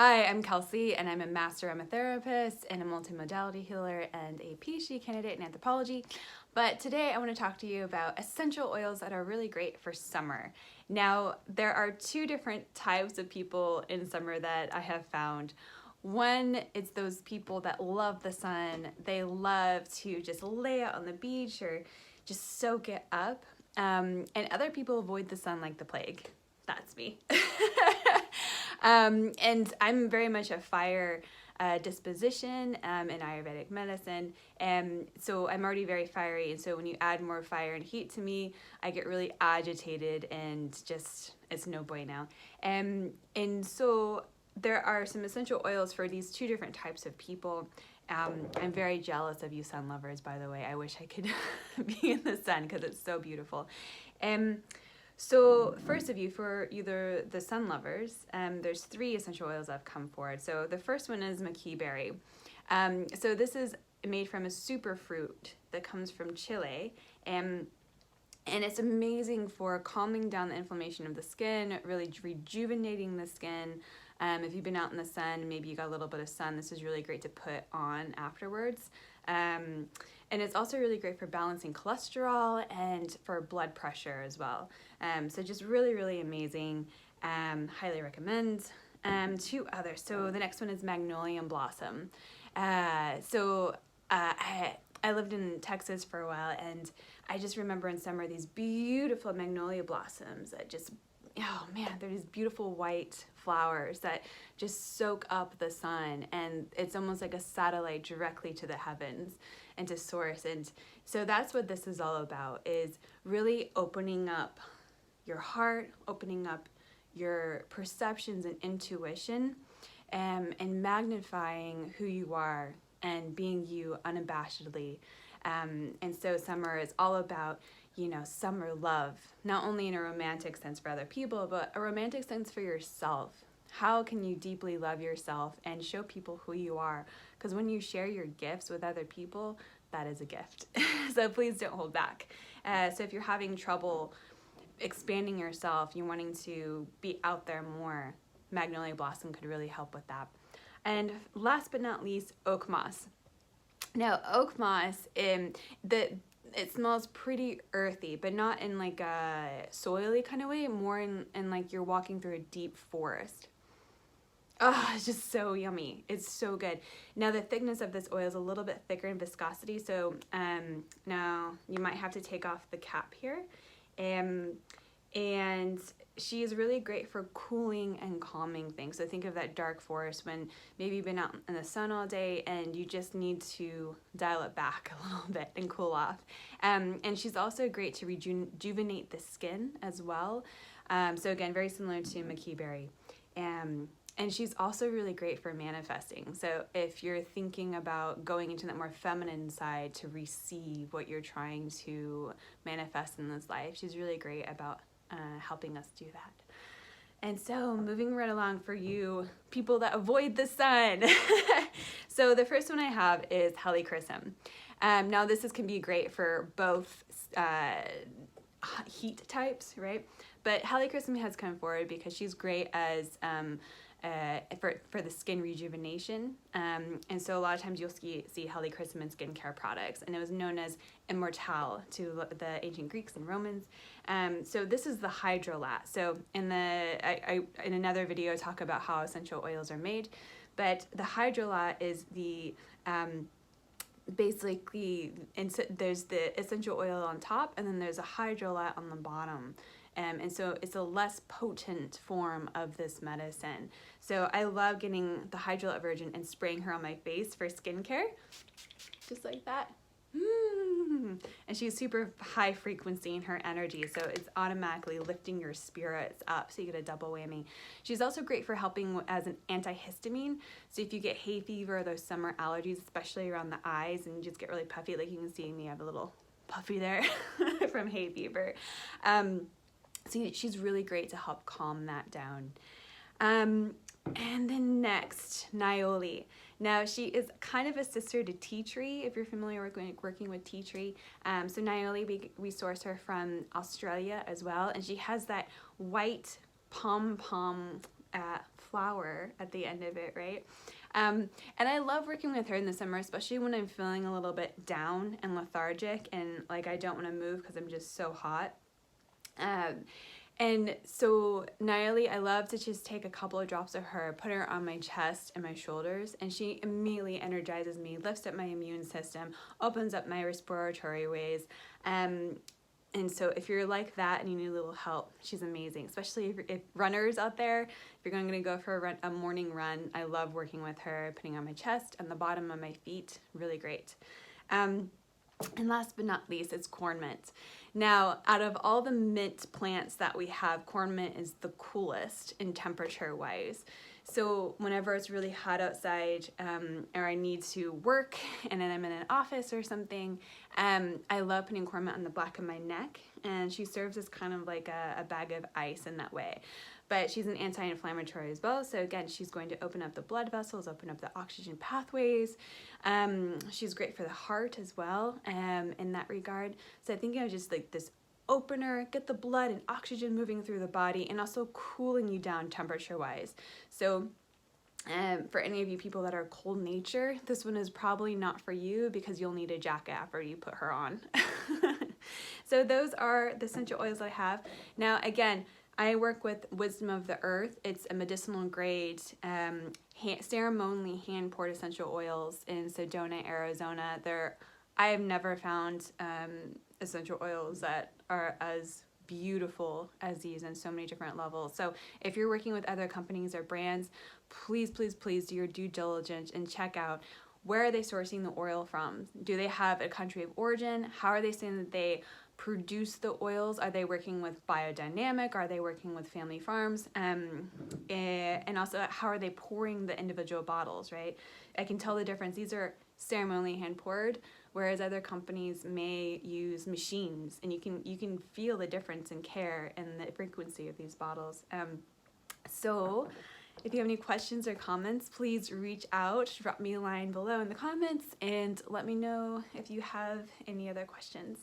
Hi, I'm Kelsey, and I'm a master aromatherapist and a multimodality healer and a PhD candidate in anthropology. But today I want to talk to you about essential oils that are really great for summer. Now, there are two different types of people in summer that I have found. One, it's those people that love the sun. They love to just lay out on the beach or just soak it up. And other people avoid the sun like the plague. That's me. And I'm very much a fire disposition in Ayurvedic medicine, and so I'm already very fiery, and so when you add more fire and heat to me, I get really agitated and just, it's no bueno. And so there are some essential oils for these two different types of people. I'm very jealous of you sun lovers, by the way. I wish I could be in the sun because it's so beautiful. So first of you, for either the sun lovers, there's three essential oils I've come forward. So the first one is Maqui berry. So this is made from a superfruit that comes from Chile. And it's amazing for calming down the inflammation of the skin, really rejuvenating the skin. If you've been out in the sun, maybe you got a little bit of sun, this is really great to put on afterwards. And it's also really great for balancing cholesterol and for blood pressure as well. So just really, really amazing. Highly recommend. Two others. So the next one is Magnolia Blossom. I lived in Texas for a while, and I just remember in summer these beautiful magnolia blossoms that just, oh man, they're these beautiful white flowers that just soak up the sun, and it's almost like a satellite directly to the heavens and to source. And so that's what this is all about, is really opening up your heart, opening up your perceptions and intuition, and magnifying who you are and being you unabashedly. And so summer is all about, summer love, not only in a romantic sense for other people, but a romantic sense for yourself. How can you deeply love yourself and show people who you are? Because when you share your gifts with other people, that is a gift. So please don't hold back. So if you're having trouble expanding yourself, you're wanting to be out there more, Magnolia Blossom could really help with that. And last but not least, oak moss. Now, oak moss, it smells pretty earthy, but not in like a soily kind of way, more in like you're walking through a deep forest. Oh, it's just so yummy. It's so good. Now, the thickness of this oil is a little bit thicker in viscosity, so now you might have to take off the cap here. And she is really great for cooling and calming things. So think of that dark forest when maybe you've been out in the sun all day and you just need to dial it back a little bit and cool off. And she's also great to rejuvenate the skin as well. So again, very similar to Maqui berry. And she's also really great for manifesting. So if you're thinking about going into that more feminine side to receive what you're trying to manifest in this life, she's really great about helping us do that. And so moving right along for you people that avoid the sun. So the first one I have is Helichrysum. Now this can be great for both heat types, right? But Helichrysum has come forward because she's great as for the skin rejuvenation, and so a lot of times you'll see Helichrysum in skincare products, and it was known as immortale to the ancient Greeks and Romans. So this is the Hydrolat. So in in another video I talk about how essential oils are made, but the Hydrolat is the basically, there's the essential oil on top, and then there's a Hydrolat on the bottom. And so it's a less potent form of this medicine. So I love getting the Hydrolat version and spraying her on my face for skincare, just like that. And she's super high frequency in her energy, so it's automatically lifting your spirits up, so you get a double whammy. She's also great for helping as an antihistamine. So if you get hay fever or those summer allergies, especially around the eyes, and you just get really puffy, like you can see me, I have a little puffy there from hay fever. So she's really great to help calm that down. And then next, Nioli. Now she is kind of a sister to tea tree, if you're familiar working with tea tree. So Nioli, we source her from Australia as well, and she has that white pom-pom flower at the end of it, right? And I love working with her in the summer, especially when I'm feeling a little bit down and lethargic and like I don't want to move because I'm just so hot. And so Nayeli, I love to just take a couple of drops of her, put her on my chest and my shoulders, and she immediately energizes me, lifts up my immune system, opens up my respiratory ways. And so if you're like that and you need a little help, she's amazing, especially if runners out there, if you're going to go for a morning run, I love working with her, putting on my chest and the bottom of my feet, really great. And last but not least, it's corn mint. Now, out of all the mint plants that we have, corn mint is the coolest in temperature-wise. So whenever it's really hot outside, or I need to work and then I'm in an office or something, I love putting corn mint on the back of my neck, and she serves as kind of like a bag of ice in that way. But she's an anti-inflammatory as well, so again, she's going to open up the blood vessels, open up the oxygen pathways. She's great for the heart as well, in that regard. So I think it was just like this opener, get the blood and oxygen moving through the body, and also cooling you down temperature-wise. So for any of you people that are cold nature, this one is probably not for you because you'll need a jacket after you put her on. So those are the essential oils I have. Now, again, I work with Wisdom of the Earth. It's a medicinal grade, ceremonially hand-poured essential oils in Sedona, Arizona. I have never found essential oils that are as beautiful as these on so many different levels. So if you're working with other companies or brands, please, please, please do your due diligence and check out, where are they sourcing the oil from? Do they have a country of origin? How are they saying that they produce the oils? Are they working with biodynamic? Are they working with family farms? And also, how are they pouring the individual bottles, right? I can tell the difference. These are ceremonially hand poured, whereas other companies may use machines, and you can feel the difference in care and the frequency of these bottles. So if you have any questions or comments, please reach out, drop me a line below in the comments, and let me know if you have any other questions.